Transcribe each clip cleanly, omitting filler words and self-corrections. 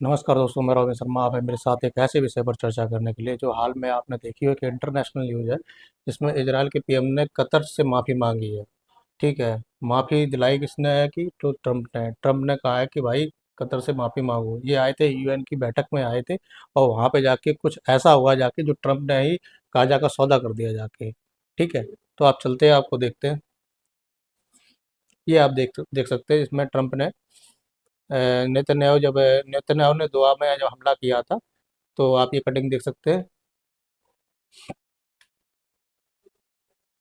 नमस्कार दोस्तों, मैं रवि शर्मा। आप है मेरे साथ एक ऐसे विषय पर चर्चा करने के लिए जो हाल में आपने देखी हो कि इंटरनेशनल न्यूज़ है, जिसमें इजराइल के पीएम ने कतर से माफ़ी मांगी है। ठीक है। माफ़ी दिलाई किसने है कि तो ट्रम्प ने कहा है कि भाई कतर से माफ़ी मांगो। ये आए थे, यूएन की बैठक में आए थे और वहाँ पे जाके कुछ ऐसा हुआ जाके जो ट्रम्प ने ही गाजा का सौदा कर दिया जाके। ठीक है। तो आप चलते हैं, आपको देखते हैं। ये आप देख देख सकते हैं, इसमें ट्रम्प ने नेतन्याहू ने दुआ में जब हमला किया था, तो आप ये कटिंग देख सकते हैं।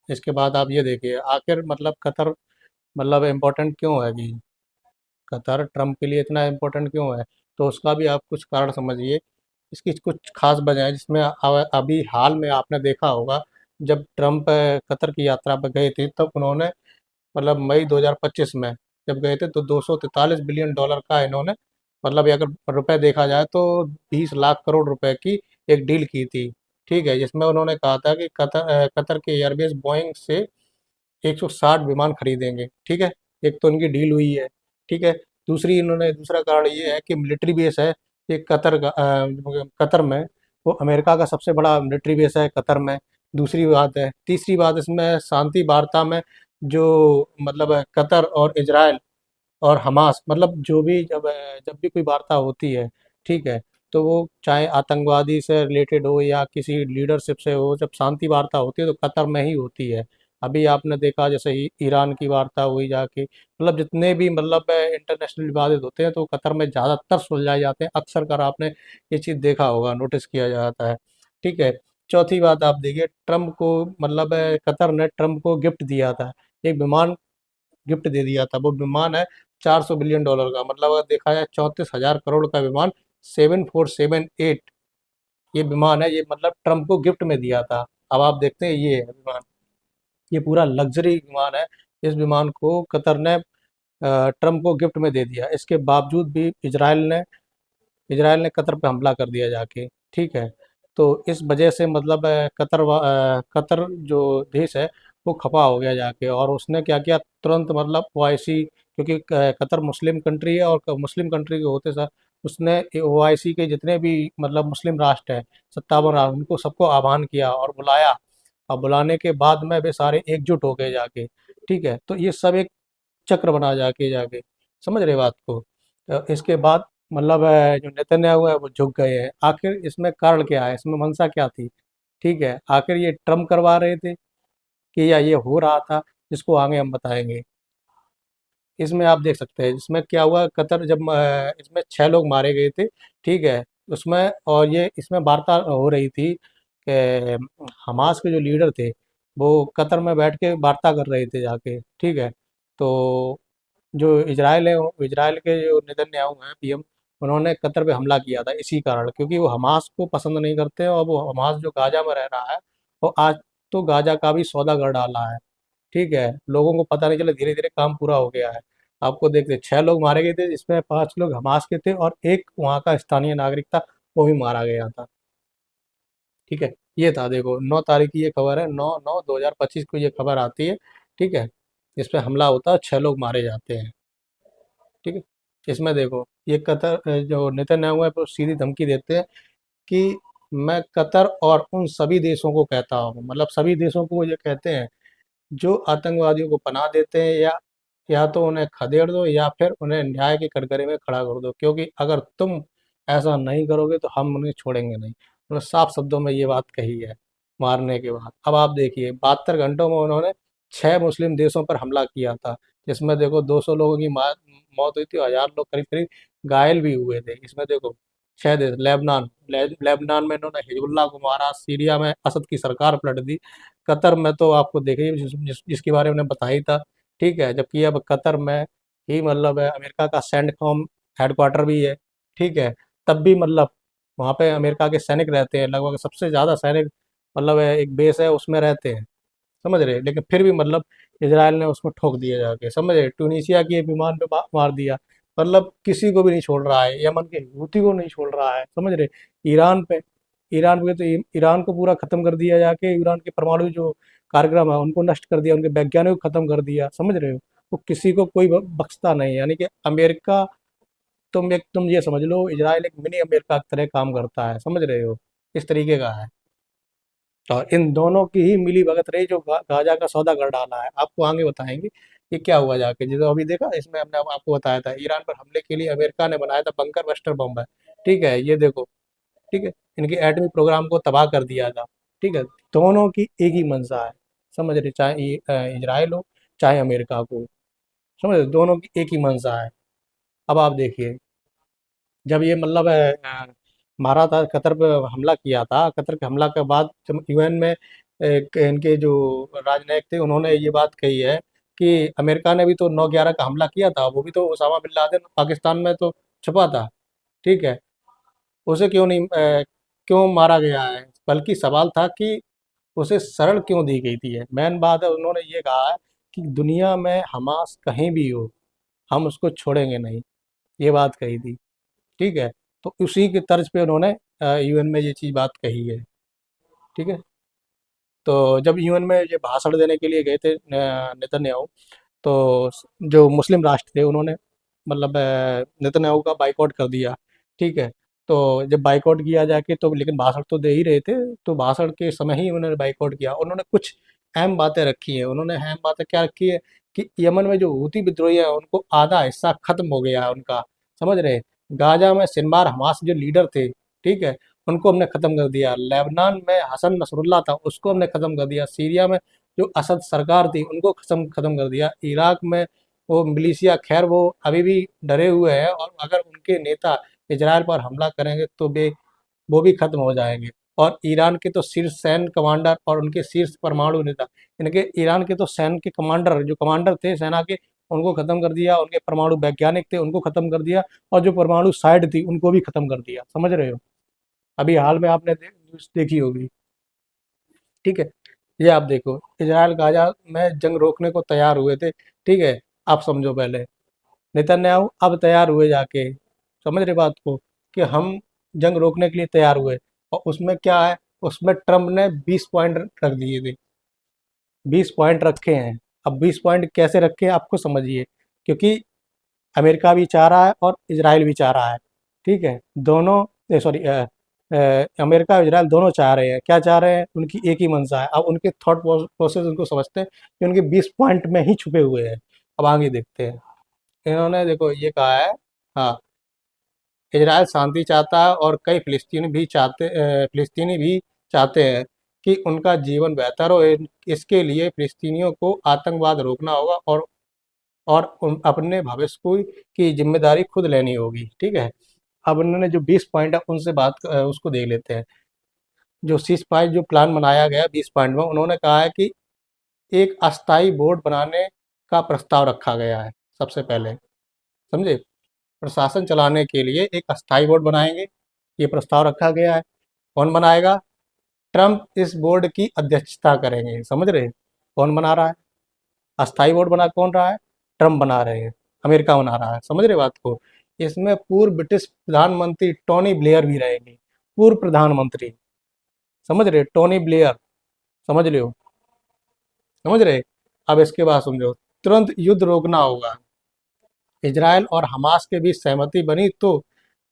इसके बाद आप ये देखिए, आखिर मतलब कतर मतलब इम्पोर्टेंट क्यों है कि कतर ट्रम्प के लिए इतना इम्पोर्टेंट क्यों है। तो उसका भी आप कुछ कारण समझिए। इसकी कुछ खास वजह है, जिसमें अभी हाल में आपने देखा होगा, जब ट्रम्प कतर की यात्रा पर गए थे, तब उन्होंने मतलब मई 2025 में जब गए थे, तो 243 बिलियन डॉलर का इन्होंने मतलब ये अगर रुपए देखा जाए तो 20 लाख करोड़ रुपए की एक डील की थी। ठीक है। जिसमें उन्होंने कहा था कि कतर के एयरबेस बोइंग से 160 विमान खरीदेंगे। ठीक है। एक तो उनकी डील हुई है। ठीक है। दूसरा कारण ये है कि मिलिट्री बेस है ये कतर में। वो अमेरिका का सबसे बड़ा मिलिट्री बेस है कतर में। दूसरी बात है, तीसरी बात, इसमें शांति वार्ता में जो मतलब कतर और इजराइल और हमास मतलब जो भी जब भी कोई वार्ता होती है, ठीक है, तो वो चाहे आतंकवादी से रिलेटेड हो या किसी लीडरशिप से हो, जब शांति वार्ता होती है तो कतर में ही होती है। अभी आपने देखा जैसे ही ईरान की वार्ता हुई जाके, मतलब जितने भी मतलब इंटरनेशनल विवादित होते हैं तो कतर में ज़्यादातर सुलझाए जाते हैं। अक्सर कर आपने ये चीज़ देखा होगा, नोटिस किया जाता है। ठीक है। चौथी बात आप देखिए, ट्रम्प को मतलब कतर ने ट्रम्प को गिफ्ट दिया था, एक विमान गिफ्ट दे दिया था। वो विमान है 400 बिलियन डॉलर का, मतलब अगर देखा जाए 34,000 करोड़ का विमान 7478। ये विमान है, ये मतलब ट्रम्प को गिफ्ट में दिया था। अब आप देखते हैं, ये है विमान, ये पूरा लग्जरी विमान है। इस विमान को कतर ने ट्रम्प को गिफ्ट में दे दिया। इसके बावजूद भी इजराइल ने कतर पे हमला कर दिया जाके। ठीक है। तो इस वजह से मतलब कतर जो देश है वो खपा हो गया जाके, और उसने क्या किया, तुरंत मतलब ओआईसी, क्योंकि कतर मुस्लिम कंट्री है और मुस्लिम कंट्री के होते सर उसने ओआईसी के जितने भी मतलब मुस्लिम राष्ट्र हैं, 57 राष्ट्र, उनको सबको आह्वान किया और बुलाया। और बुलाने के बाद में वे सारे एकजुट हो गए जाके। ठीक है। तो ये सब एक चक्र बना जाके जाके, समझ रहे बात को। इसके बाद मतलब जो नेतन्याहू है वो झुक गए हैं। आखिर इसमें कारण क्या है, इसमें मंशा क्या थी। ठीक है। आखिर ये ट्रम्प करवा रहे थे कि या ये हो रहा था, जिसको आगे हम बताएंगे। इसमें आप देख सकते हैं, इसमें क्या हुआ, कतर जब इसमें 6 लोग मारे गए थे। ठीक है। उसमें और ये इसमें वार्ता हो रही थी कि हमास के जो लीडर थे वो कतर में बैठ के वार्ता कर रहे थे जाके। ठीक है। तो जो इजराइल है, इजराइल के जो नेतन्याहू हैं पीएम, उन्होंने कतर पे हमला किया था इसी कारण, क्योंकि वो हमास को पसंद नहीं करते और वो हमास जो गाजा में रह रहा है, वो आज तो गाजा का भी सौदा कर डाला है। ठीक है। लोगों को पता नहीं चला, धीरे धीरे काम पूरा हो गया है। आपको देखते 6 लोग मारे गए थे, जिसमें 5 लोग हमास के थे और एक वहाँ का स्थानीय नागरिक था, वो भी मारा गया था। ठीक है। ये था, देखो 9 तारीख की ये खबर है, 9/9/2025 को ये खबर आती है। ठीक है। इस पे हमला होता है, 6 लोग मारे जाते हैं। ठीक है। इसमें देखो, ये जो नेतन्याहू है वो सीधी धमकी देते हैं कि मैं कतर और उन सभी देशों को कहता हूँ, मतलब सभी देशों को वो ये कहते हैं जो आतंकवादियों को पनाह देते हैं, या तो उन्हें खदेड़ दो या फिर उन्हें न्याय के कटघरे में खड़ा कर दो, क्योंकि अगर तुम ऐसा नहीं करोगे तो हम उन्हें छोड़ेंगे नहीं। उन्होंने साफ शब्दों में ये बात कही है मारने के बाद। अब आप देखिए, 72 घंटों में उन्होंने 6 मुस्लिम देशों पर हमला किया था, जिसमें देखो 200 लोगों की मौत हुई थी, 1000 लोग करीब करीब घायल भी हुए थे। इसमें देखो 6 देश, लेबनान में इन्होंने हिजबुल्लाह को मारा, सीरिया में असद की सरकार पलट दी, कतर में तो आपको देखिए जिसके बारे में मैंने बताया था। ठीक है। जबकि अब कतर में ही मतलब है अमेरिका का सेंटकॉम हेडक्वार्टर भी है। ठीक है। तब भी मतलब वहाँ पे अमेरिका के सैनिक रहते हैं, लगभग सबसे ज़्यादा सैनिक मतलब एक बेस है उसमें रहते हैं, समझ रहे। लेकिन फिर भी मतलब इसराइल ने उसको ठोक दिया जाके, समझ रहे। ट्यूनीशिया की एक विमान पे मार दिया, मतलब किसी को भी नहीं छोड़ रहा है। यमन के हूती को नहीं छोड़ रहा है, समझ रहे। ईरान पे ईरान पे तो ईरान को पूरा खत्म कर दिया जाके, ईरान के परमाणु जो कार्यक्रम है उनको नष्ट कर दिया, उनके वैज्ञानिक को खत्म कर दिया, समझ रहे हो। तो किसी को कोई बख्शता नहीं, यानी कि अमेरिका तुम ये समझ लो, इजराइल एक मिनी अमेरिका की तरह काम करता है, समझ रहे हो, इस तरीके का है। और इन दोनों की ही मिली भगत रही, जो गाजा का सौदा कर डाला है। आपको आगे बताएंगे कि क्या हुआ जाके। जैसे अभी देखा, इसमें हमने आपको बताया था, ईरान पर हमले के लिए अमेरिका ने बनाया था बंकर बस्टर बम है। ठीक है, ये देखो। ठीक है, इनके एटमी प्रोग्राम को तबाह कर दिया था। ठीक है, दोनों की एक ही मंशा है, समझ रहे, चाहे इजराइल हो चाहे अमेरिका को, समझ रहे, दोनों की एक ही मंशा है। अब आप देखिए, जब ये मतलब मारा था, कतर पे हमला किया था, कतर के हमला के बाद जब यूएन में इनके जो राजनयिक थे, उन्होंने ये बात कही है कि अमेरिका ने भी तो 9/11 का हमला किया था, वो भी तो उसामा बिन लादेन पाकिस्तान में तो छुपा था। ठीक है, उसे क्यों नहीं क्यों मारा गया है, बल्कि सवाल था कि उसे शरण क्यों दी गई थी। मेन बात है, उन्होंने ये कहा है कि दुनिया में हमास कहीं भी हो, हम उसको छोड़ेंगे नहीं, ये बात कही थी। ठीक है, तो उसी के तर्ज पे उन्होंने यूएन में ये चीज़ बात कही है। ठीक है, तो जब यूएन में ये भाषण देने के लिए गए थे नेतन्याहू, तो जो मुस्लिम राष्ट्र थे, उन्होंने मतलब नेतन्याहू का बाइकआउट कर दिया। ठीक है, तो जब बाइकआउट किया जाके, तो लेकिन भाषण तो दे ही रहे थे, तो भाषण के समय ही उन्होंने बाइकआउट किया। उन्होंने कुछ अहम बातें रखी हैं। उन्होंने अहम बातें क्या रखी है कि यमन में जो हूती विद्रोही है, उनको आधा हिस्सा खत्म हो गया है उनका, समझ रहे। गाजा में सिनवार हमास जो लीडर थे, ठीक है, उनको हमने ख़त्म कर दिया। लेबनान में हसन नसरुल्लाह था, उसको हमने ख़त्म कर दिया। सीरिया में जो असद सरकार थी, उनको ख़त्म कर दिया। इराक में वो मिलिशिया, खैर वो अभी भी डरे हुए हैं, और अगर उनके नेता इजराइल पर हमला करेंगे तो वो भी खत्म हो जाएंगे। और ईरान के तो शीर्ष सैन्य कमांडर और उनके शीर्ष परमाणु नेता, इनके ईरान के तो सैन्य के कमांडर, जो कमांडर थे सेना के, उनको खत्म कर दिया। उनके परमाणु वैज्ञानिक थे, उनको खत्म कर दिया। और जो परमाणु साइट थी, उनको भी खत्म कर दिया, समझ रहे हो। अभी हाल में आपने न्यूज़ देखी होगी। ठीक है, ये आप देखो, इजराइल गाजा में जंग रोकने को तैयार हुए थे। ठीक है, आप समझो पहले, नेतन्याहू अब तैयार हुए जाके, समझ रहे बात को, कि हम जंग रोकने के लिए तैयार हुए। और उसमें क्या है, उसमें ट्रम्प ने 20 पॉइंट रख दिए थे, 20 पॉइंट रखे हैं। अब 20 पॉइंट कैसे रखे हैं, आपको समझिए, क्योंकि अमेरिका भी चाह रहा है और इजराइल भी चाह रहा है। ठीक है, दोनों, सॉरी, अमेरिका और इजराइल दोनों चाह रहे हैं, क्या चाह रहे हैं, उनकी एक ही मंशा है। अब उनके थॉट प्रोसेस उनको समझते हैं कि उनके 20 पॉइंट में ही छुपे हुए हैं। अब आगे देखते हैं, इन्होंने देखो ये कहा है। हाँ, इजराइल शांति चाहता है, और कई फिलिस्तीनी भी चाहते हैं कि उनका जीवन बेहतर हो। इसके लिए फिलिस्तीनियों को आतंकवाद रोकना होगा, और अपने भविष्य की जिम्मेदारी खुद लेनी होगी। ठीक है, अब उन्होंने जो 20 पॉइंट है, उनसे उसको देख लेते हैं। जो 6 पॉइंट जो प्लान बनाया गया 20 पॉइंट में, उन्होंने कहा है कि एक अस्थाई बोर्ड बनाने का प्रस्ताव रखा गया है। सबसे पहले, समझे, प्रशासन चलाने के लिए एक अस्थाई बोर्ड बनाएंगे, ये प्रस्ताव रखा गया है। कौन बनाएगा? ट्रम्प इस बोर्ड की अध्यक्षता करेंगे, समझ रहे। कौन बना रहा है? अस्थाई बोर्ड बना कौन रहा है? ट्रम्प बना रहे हैं, अमेरिका बना रहा है, समझ रहे बात को। इसमें पूर्व ब्रिटिश प्रधानमंत्री टोनी ब्लेयर भी रहेंगे, पूर्व प्रधानमंत्री, समझ रहे, टोनी ब्लेयर, समझ रहे हो, समझ रहे। अब इसके बाद समझो, तुरंत युद्ध रोकना होगा। इजराइल और हमास के बीच सहमति बनी तो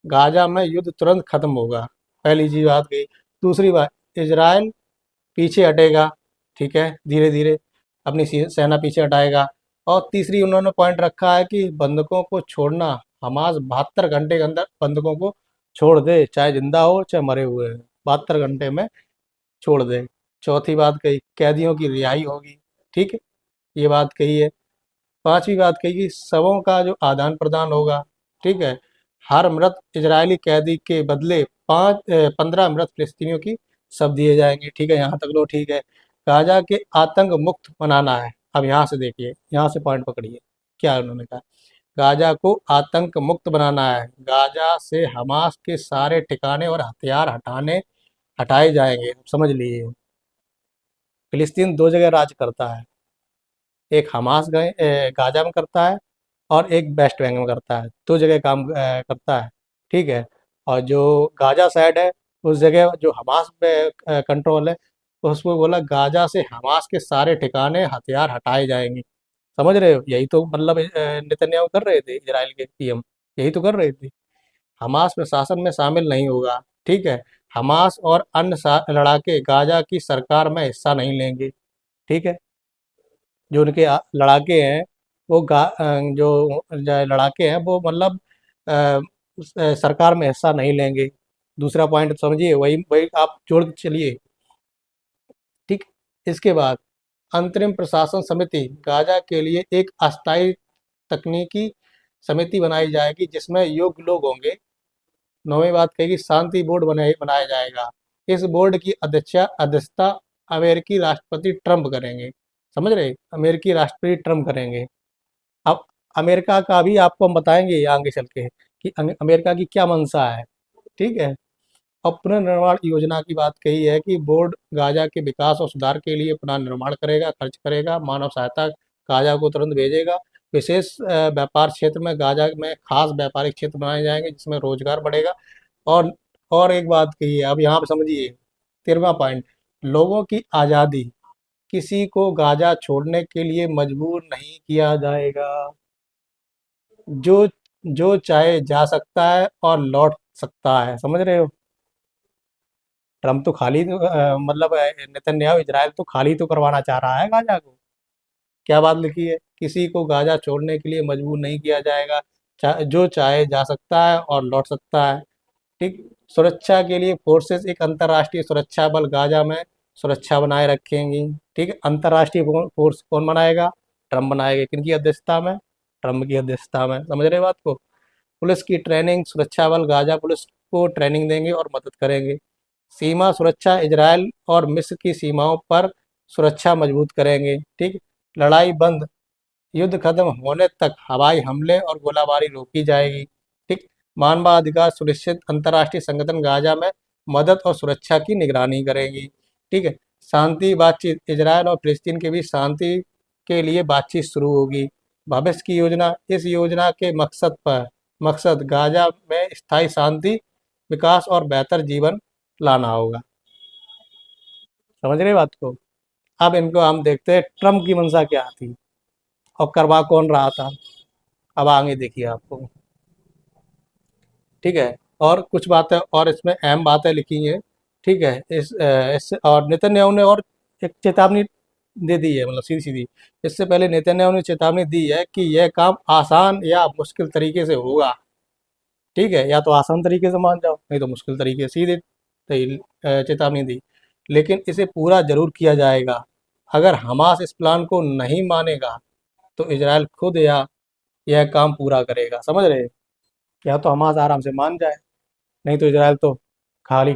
गाजा में युद्ध तुरंत खत्म होगा, पहली चीज बात गई। दूसरी बात, इजराइल पीछे हटेगा, ठीक है, धीरे धीरे अपनी सेना पीछे हटाएगा। और तीसरी उन्होंने पॉइंट रखा है कि बंधकों को छोड़ना, हमास 72 घंटे के अंदर बंधकों को छोड़ दे, चाहे जिंदा हो चाहे मरे हुए हैं, 72 घंटे में छोड़ दे। चौथी बात कही, कैदियों की रिहाई होगी। ठीक है, ये बात कही है। पांचवी बात कही कि शवों का जो आदान प्रदान होगा। ठीक है, हर मृत इजरायली कैदी के बदले 15 मृत फिलिस्तीनियों की शव दिए जाएंगे। ठीक है, यहाँ तक लो ठीक है। गाजा के आतंक मुक्त बनाना है। अब यहाँ से देखिए, यहाँ से पॉइंट पकड़िए, क्या उन्होंने कहा, गाजा को आतंक मुक्त बनाना है। गाजा से हमास के सारे ठिकाने और हथियार हटाए जाएंगे, समझ लीजिए। फिलिस्तीन दो जगह राज करता है, एक गाजा में करता है, और एक वेस्ट बैंक में करता है, दो जगह काम करता है। ठीक है, और जो गाजा साइड है, उस जगह जो हमास पे कंट्रोल है, तो उसमें बोला गाजा से हमास के सारे ठिकाने हथियार हटाए जाएंगे, समझ रहे हो। यही तो मतलब नेतन्याहू कर रहे थे, इजराइल के पीएम। यही तो कर रही थी। हमास प्रशासन में शामिल नहीं होगा, ठीक है। हमास और अन्य लड़ाके गाजा की सरकार में हिस्सा नहीं लेंगे, ठीक है। जो उनके लड़ाके हैं वो जो लड़ाके हैं वो मतलब सरकार में हिस्सा नहीं लेंगे। दूसरा पॉइंट समझिए, वही वही आप जोड़ के चलिए, ठीक। इसके बाद अंतरिम प्रशासन समिति, गाजा के लिए एक अस्थायी तकनीकी समिति बनाई जाएगी जिसमें योग्य लोग होंगे। नौवीं बात कही, शांति बोर्ड बनाया जाएगा। इस बोर्ड की अध्यक्षता अमेरिकी राष्ट्रपति ट्रंप करेंगे। समझ रहे, अमेरिकी राष्ट्रपति ट्रंप करेंगे। अब अमेरिका का भी आपको हम बताएंगे आगे चल के कि अमेरिका की क्या मंशा है, ठीक है। अब पुनर्निर्माण योजना की बात कही है कि बोर्ड गाजा के विकास और सुधार के लिए पुनर्निर्माण करेगा, खर्च करेगा, मानव सहायता गाजा को तुरंत भेजेगा। विशेष व्यापार क्षेत्र में गाजा में खास व्यापारिक क्षेत्र बनाए जाएंगे जिसमें रोजगार बढ़ेगा। और और एक बात कही है, अब यहाँ पे समझिए 13वां पॉइंट, लोगों की आज़ादी, किसी को गाजा छोड़ने के लिए मजबूर नहीं किया जाएगा। जो जो चाहे जा सकता है और लौट सकता है। समझ रहे हो, ट्रम्प तो खाली मतलब नेतन्याहू इजराइल तो खाली तो करवाना चाह रहा है गाजा को। क्या बात लिखी है, किसी को गाजा छोड़ने के लिए मजबूर नहीं किया जाएगा, जो चाहे जा सकता है और लौट सकता है, ठीक। सुरक्षा के लिए फोर्सेस, एक अंतर्राष्ट्रीय सुरक्षा बल गाजा में सुरक्षा बनाए रखेंगी, ठीक है। अंतर्राष्ट्रीय फोर्स कौन बनाएगा? ट्रम्प बनाएगा। किनकी अध्यक्षता में? ट्रम्प की अध्यक्षता में। समझ रहे बात को। पुलिस की ट्रेनिंग, सुरक्षा बल गाजा पुलिस को ट्रेनिंग देंगे और मदद करेंगे। सीमा सुरक्षा, इजराइल और मिस्र की सीमाओं पर सुरक्षा मजबूत करेंगे, ठीक। लड़ाई बंद, युद्ध खत्म होने तक हवाई हमले और गोलाबारी रोकी जाएगी, ठीक। मानवाधिकार सुनिश्चित, अंतर्राष्ट्रीय संगठन गाजा में मदद और सुरक्षा की निगरानी करेगी, ठीक है। शांति बातचीत, इजराइल और फिलिस्तीन के बीच शांति के लिए बातचीत शुरू होगी। भविष्य की योजना, इस योजना के मकसद गाजा में स्थायी शांति, विकास और बेहतर जीवन लाना होगा। समझ रहे बात को। अब इनको हम देखते हैं ट्रम्प की मंशा क्या थी और करवा कौन रहा था। अब आगे देखिए आपको, ठीक है। और कुछ बातें और इसमें अहम बातें लिखी हैं, ठीक है। इस और नेतन्याहू ने और एक चेतावनी दे दी है, मतलब सीधी सीधी। इससे पहले नेतन्याहू ने चेतावनी दी है कि यह काम आसान या मुश्किल तरीके से होगा, ठीक है। या तो आसान तरीके से मान जाओ, नहीं तो मुश्किल तरीके से, सीधे चेतावनी दी। लेकिन इसे पूरा जरूर किया जाएगा। अगर हमास इस प्लान को नहीं मानेगा तो इजराइल खुद या यह काम पूरा करेगा। समझ रहे, या तो हमास आराम से मान जाए, नहीं तो इजराइल तो खाली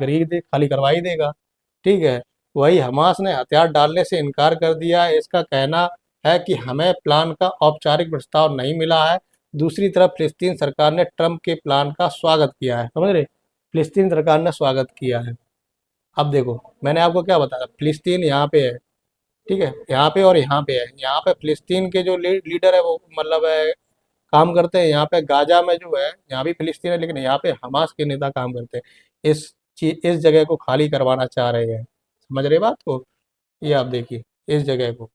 करवा ही देगा, ठीक है। वही हमास ने हथियार डालने से इनकार कर दिया है। इसका कहना है कि हमें प्लान का औपचारिक प्रस्ताव नहीं मिला है। दूसरी तरफ फिलिस्तीन सरकार ने ट्रंप के प्लान का स्वागत किया है। समझ रहे, फिलिस्तीन सरकार ने स्वागत किया है। अब देखो, मैंने आपको क्या बताया, फिलिस्तीन यहाँ पे है, ठीक है, यहाँ पे और यहाँ पे है। यहाँ पे फिलिस्तीन के जो लीडर है वो मतलब काम करते हैं। यहाँ पे गाजा में जो है, यहाँ भी फिलिस्तीन है लेकिन यहाँ पे हमास के नेता काम करते हैं। इस जगह को खाली करवाना चाह रहे हैं। समझ रहे बात को। ये आप देखिए, इस जगह को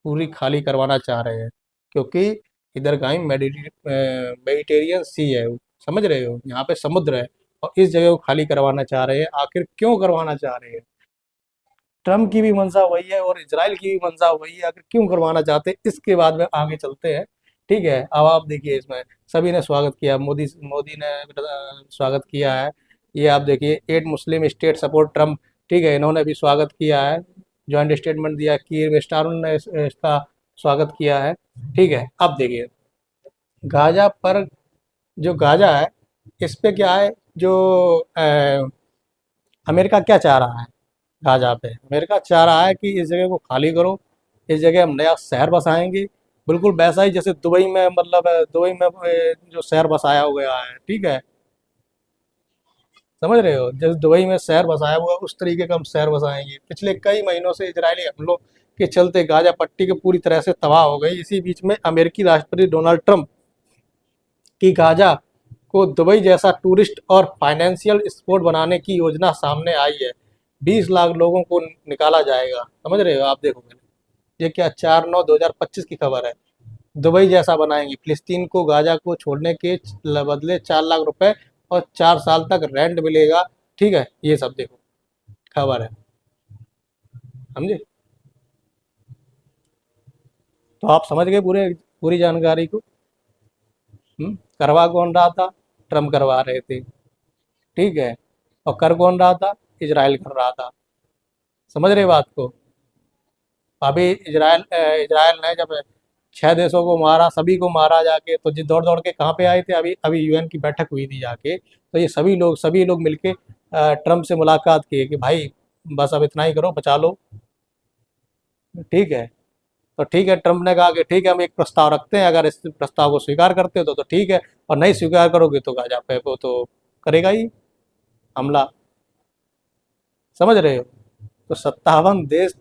पूरी खाली करवाना चाह रहे हैं क्योंकि इधर का ही मेडिटेरियन सी है। समझ रहे हो, यहाँ पे समुद्र है और इस जगह को खाली करवाना चाह रहे हैं। आखिर क्यों करवाना चाह रहे हैं? ट्रम्प की भी मंशा वही है और इजराइल की भी मंशा वही है। आखिर क्यों करवाना चाहते हैं, इसके बाद में आगे चलते हैं, ठीक है। अब आप देखिए, इसमें सभी ने स्वागत किया, मोदी मोदी ने स्वागत किया है। ये आप देखिए, 8 मुस्लिम स्टेट सपोर्ट ट्रम्प, ठीक है, इन्होंने भी स्वागत किया है, जॉइंट स्टेटमेंट दिया। कीर स्टारून ने इसका स्वागत किया है, ठीक है। अब देखिए गाजा पर, जो गाजा है इस पे क्या है, जो अमेरिका क्या चाह रहा है गाजा पे। अमेरिका चाह रहा है कि इस जगह को खाली करो, इस जगह हम नया शहर बसाएंगे, बिल्कुल वैसा ही जैसे दुबई में, मतलब दुबई में जो शहर बसाया हो गया है, ठीक है। समझ रहे हो, जैसे दुबई में शहर बसाया हुआ है, उस तरीके का हम शहर बसाएंगे। पिछले कई महीनों से इजरायली हमलों के चलते गाजा पट्टी की पूरी तरह से तबाह हो गई। इसी बीच में अमेरिकी राष्ट्रपति डोनाल्ड ट्रंप की गाजा को दुबई जैसा टूरिस्ट और फाइनेंशियल स्पॉट बनाने की योजना सामने आई है। 20 लाख लोगों को निकाला जाएगा। समझ रहे हो, आप देखो, ये क्या 4/9/2025 की खबर है। दुबई जैसा बनाएंगे, फिलिस्तीन को गाजा को छोड़ने के बदले 4 लाख रुपए और 4 साल तक रेंट मिलेगा। ठीक है, ये सब देखो खबर है, समझे? तो आप समझ गए पूरे पूरी जानकारी को। करवा कौन रहा था? ट्रम्प करवा रहे थे। ठीक है, और कर कौन रहा था? इजराइल कर रहा था। समझ रहे बात को? अभी इजराइल ने जब 6 देशों को मारा, सभी को मारा जाके, तो जी दौड़ दौड़ के कहाँ पे आए थे? अभी अभी यूएन की बैठक हुई थी जाके, तो ये सभी लोग मिलके ट्रम्प से मुलाकात किए कि भाई बस अब इतना ही करो, बचा लो। ठीक है, तो ठीक है, ट्रम्प ने कहा कि ठीक है, हम एक प्रस्ताव रखते हैं, अगर इस प्रस्ताव को स्वीकार करते हो तो ठीक है, और नहीं स्वीकार करोगे तो गाजा पे वो तो करेगा ही हमला। समझ रहे हो? तो 57 देश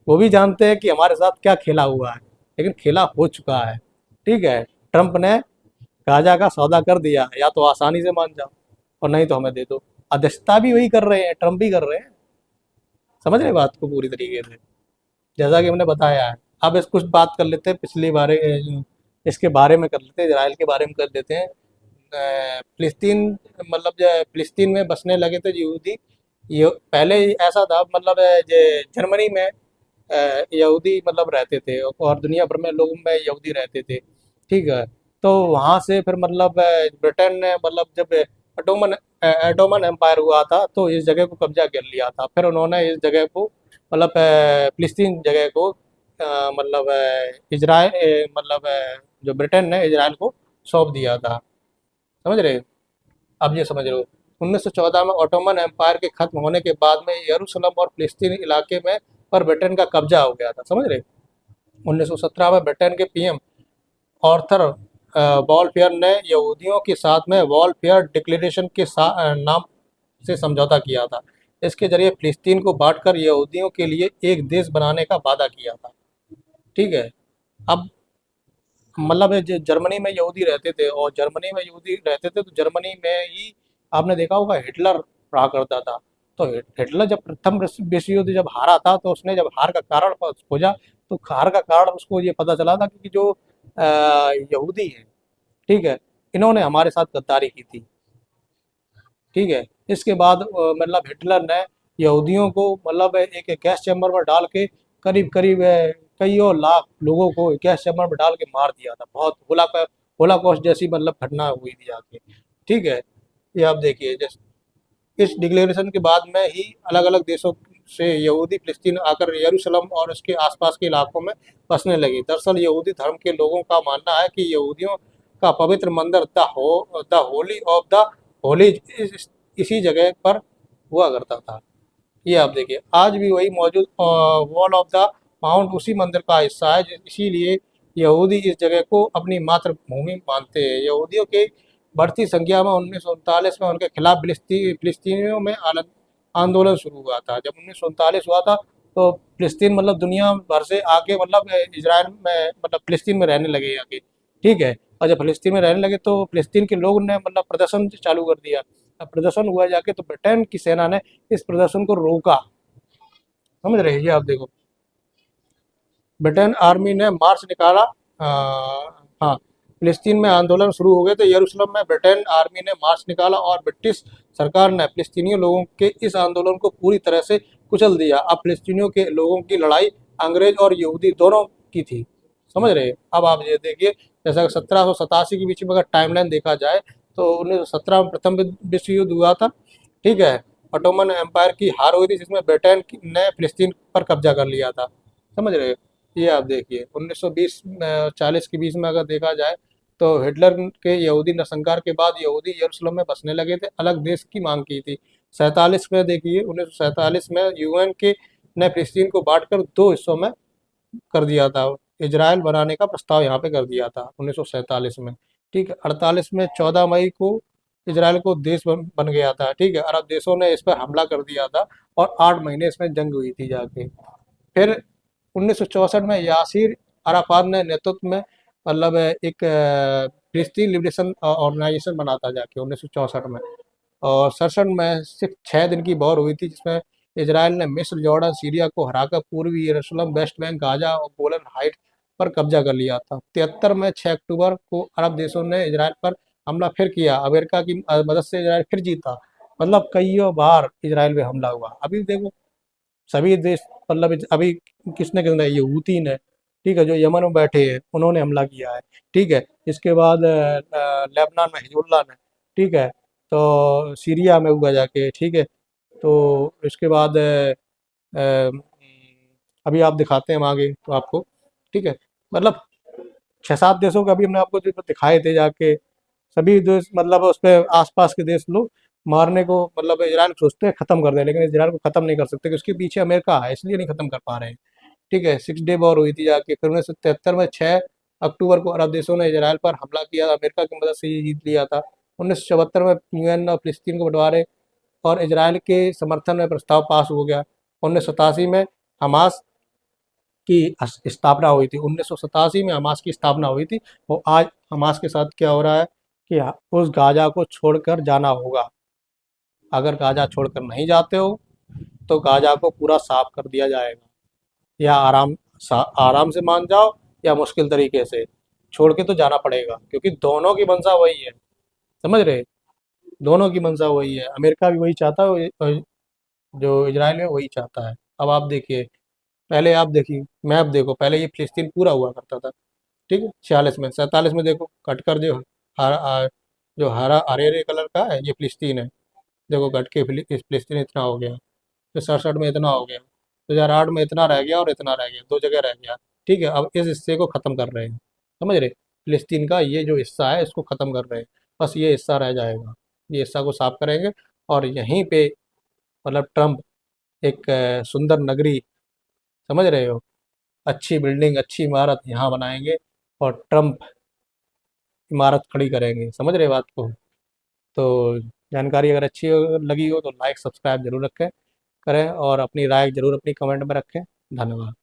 वो भी जानते हैं कि हमारे साथ क्या खेला हुआ है, लेकिन खेला हो चुका है। ठीक है, ट्रम्प ने गाजा का सौदा कर दिया, या तो आसानी से मान जाओ और नहीं तो हमें दे दो। अध्यक्षता भी वही कर रहे हैं, ट्रम्प भी कर रहे हैं। समझ रहे बात को पूरी तरीके से, जैसा कि हमने बताया है। अब इस कुछ बात कर लेते हैं पिछली बारे इसके बारे में कर लेते हैं, इसराइल के बारे में कर लेते हैं। फिलिस्तीन, मतलब जो है, फिलिस्तीन में बसने लगे थे यहूदी। ये पहले ऐसा था, मतलब जो जर्मनी में यहूदी मतलब रहते थे, और दुनिया भर में लोगों में यहूदी रहते थे। ठीक है, तो वहाँ से फिर मतलब ब्रिटेन ने, मतलब जब एटोमन एम्पायर हुआ था तो इस जगह को कब्जा कर लिया था। फिर उन्होंने इस जगह को, मतलब फिलिस्तीन जगह को, मतलब इजराइल, मतलब जो ब्रिटेन ने इजराइल को सौंप दिया था। समझ रहे हो? अब ये समझ रहे हो, 1914 में ऑटोमन एम्पायर के खत्म होने के बाद में यरूशलेम और फिलिस्तीन इलाके में पर ब्रिटेन का कब्जा हो गया था। समझ रहे? 1917 में ब्रिटेन के पीएम ऑर्थर बॉलफेयर ने यहूदियों के साथ में वॉलफेयर डिक्लेरेशन के नाम से समझौता किया था। इसके जरिए फिलिस्तीन को बांटकर यहूदियों के लिए एक देश बनाने का वादा किया था। ठीक है, अब मतलब जर्मनी में यहूदी रहते थे, और जर्मनी में यहूदी रहते थे तो जर्मनी में ही आपने देखा होगा हिटलर रहा करता था। तो हिटलर जब प्रथम विश्व युद्ध जब हारा था, तो उसने जब हार का कारण खोजा, तो हार का कारण उसको ये पता चला था कि जो यहूदी है, ठीक है, इन्होंने हमारे साथ गद्दारी की थी। ठीक है, इसके बाद मतलब हिटलर ने यहूदियों को, मतलब एक गैस चैम्बर में डाल के करीब करीब कईयों लाख लोगों को गैस चैम्बर में डाल के मार दिया था। बहुत होलाकॉस्ट जैसी मतलब घटना हुई थी आके। ठीक है, ये आप देखिए, जैसे इस डिक्लेरेशन के बाद में ही अलग अलग देशों से यहूदी फिलिस्तीन आकर यरूशलेम और उसके आसपास के इलाकों में बसने लगी। दरअसल यहूदी धर्म के लोगों का मानना है कि यहूदियों का पवित्र मंदिर the Holi of the Holi इसी जगह पर हुआ करता था। ये आप देखिए, आज भी वही मौजूद वॉल ऑफ द माउंट उसी मंदिर का हिस्सा है, इसीलिए यहूदी इस जगह को अपनी मातृभूमि मानते हैं। यहूदियों की बढ़ती संख्या में 1939 में उनके खिलाफ फिलिस्तीनियों में आंदोलन शुरू हुआ था। जब 1939 हुआ था, तो फिलिस्तीन मतलब दुनिया भर से आके, मतलब इसराइल में, मतलब फिलिस्तीन में रहने लगे आके। ठीक है, और जब फिलिस्तीन में रहने लगे तो फिलिस्तीन के लोग ने मतलब प्रदर्शन चालू कर दिया। अब प्रदर्शन हुआ जाके, तो ब्रिटेन की सेना ने इस प्रदर्शन को रोका। समझ रहे हैं? ये आप देखो, ब्रिटेन आर्मी ने मार्च निकाला। हाँ, फिलिस्तीन में आंदोलन शुरू हो गए तो यरूशलेम में ब्रिटेन आर्मी ने मार्च निकाला, और ब्रिटिश सरकार ने फिलिस्तीनी लोगों के इस आंदोलन को पूरी तरह से कुचल दिया। अब फिलिस्तीनियों के लोगों की लड़ाई अंग्रेज और यहूदी दोनों की थी। समझ रहे हैं? अब आप ये देखिए, जैसा 1787 के बीच में अगर टाइमलाइन देखा जाए, तो 1917 में प्रथम विश्व युद्ध हुआ था। ठीक है, ऑटोमन एम्पायर की हार हुई थी, जिसमें ब्रिटेन ने फिलिस्तीन पर कब्जा कर लिया था। समझ रहे हो? ये आप देखिए, 1920 40 के बीच में अगर देखा जाए, तो हिटलर के यहूदी नरसंहार के बाद यहूदी यरूशलेम में बसने लगे थे, अलग देश की मांग की थी। 47 में देखिए, 1947 में यूएन के ने फिलिस्तीन को बांटकर दो हिस्सों में कर दिया था। इजराइल बनाने का प्रस्ताव यहाँ पे कर दिया था 1947 में। ठीक है, 48 में 14 मई को इजराइल को देश बन गया था। ठीक है, अरब देशों ने इस पर हमला कर दिया था, और 8 महीने इसमें जंग हुई थी जाके। फिर 1964 में यासिर अराफात ने नेतृत्व में, मतलब एक फिलिस्तीन लिबरेशन ऑर्गेनाइजेशन बना था जाके 1964 में। और 67 में सिर्फ 6 दिन की वॉर हुई थी, जिसमें इसराइल ने मिस्र, जॉर्डन, सीरिया को हराकर पूर्वी यरूशलेम, वेस्ट बैंक, गाजा और गोलन हाइट पर कब्जा कर लिया था। 73 में 6 अक्टूबर को अरब देशों ने इजराइल पर हमला फिर किया। अमेरिका की मदद से इजराइल फिर जीता। मतलब कईयों बार इजराइल पे हमला हुआ। अभी देखो सभी देश, मतलब अभी किसने ये हूती ने, ठीक है, जो यमन में बैठे हैं, उन्होंने हमला किया है। ठीक है। इसके बाद लेबनान में हिजबुल्लाह ने, ठीक है, तो सीरिया में हुआ जाके, ठीक है। तो इसके बाद अभी आप दिखाते हैं हम आगे तो आपको, ठीक है। मतलब 6-7 देशों के अभी हमने आपको जो दिखाए थे जाके, सभी देश मतलब उस पे आस-पास के देश लोग मारने को, मतलब इज़राइल को सोचते हैं ख़त्म कर दें, लेकिन इज़राइल को ख़त्म नहीं कर सकते क्योंकि उसके पीछे अमेरिका है, इसलिए नहीं ख़त्म कर पा रहे हैं। ठीक है। 6 डे वॉर हुई थी जाके, फिर 1973 में 6 अक्टूबर को अरब देशों ने इज़राइल पर हमला किया, अमेरिका की मदद से ये जीत लिया था। 1974 में यूएन और फ़िलिस्तीन को बँटवारे और इज़राइल के समर्थन में प्रस्ताव पास हो गया। 1987 में हमास की स्थापना हुई थी। 1987 में हमास की स्थापना हुई थी। और आज हमास के साथ क्या हो रहा है कि उस गाजा को छोड़कर जाना होगा। अगर गाजा छोड़कर नहीं जाते हो तो गाजा को पूरा साफ कर दिया जाएगा। या आराम से मान जाओ, या मुश्किल तरीके से छोड़ के तो जाना पड़ेगा, क्योंकि दोनों की मंशा वही है। समझ रहे? दोनों की मंशा वही है। अमेरिका भी वही चाहता है और जो इजराइल है वही चाहता है। अब आप देखिए, पहले आप देखिए, मैप देखो, पहले ये फिलिस्तीन पूरा हुआ करता था। ठीक है। 46 में, 47 में देखो कट कर जो जो हरा हरे हरे कलर का है ये फिलिस्तीन है। देखो कट के फिलिस्तीन इतना हो गया। फिर 67 में इतना हो गया। 2008 में इतना रह गया और इतना रह गया, दो जगह रह गया। ठीक है। अब इस हिस्से को ख़त्म कर रहे हैं। समझ रहे? फिलिस्तीन का ये जो हिस्सा है इसको ख़त्म कर रहे हैं। बस ये हिस्सा रह जाएगा। ये हिस्सा को साफ करेंगे और यहीं पे मतलब ट्रम्प एक सुंदर नगरी, समझ रहे हो, अच्छी बिल्डिंग, अच्छी इमारत यहाँ बनाएंगे और ट्रम्प इमारत खड़ी करेंगे। समझ रहे बात को? तो जानकारी अगर अच्छी लगी हो तो लाइक सब्सक्राइब जरूर रखें करें और अपनी राय जरूर अपनी कमेंट में रखें। धन्यवाद।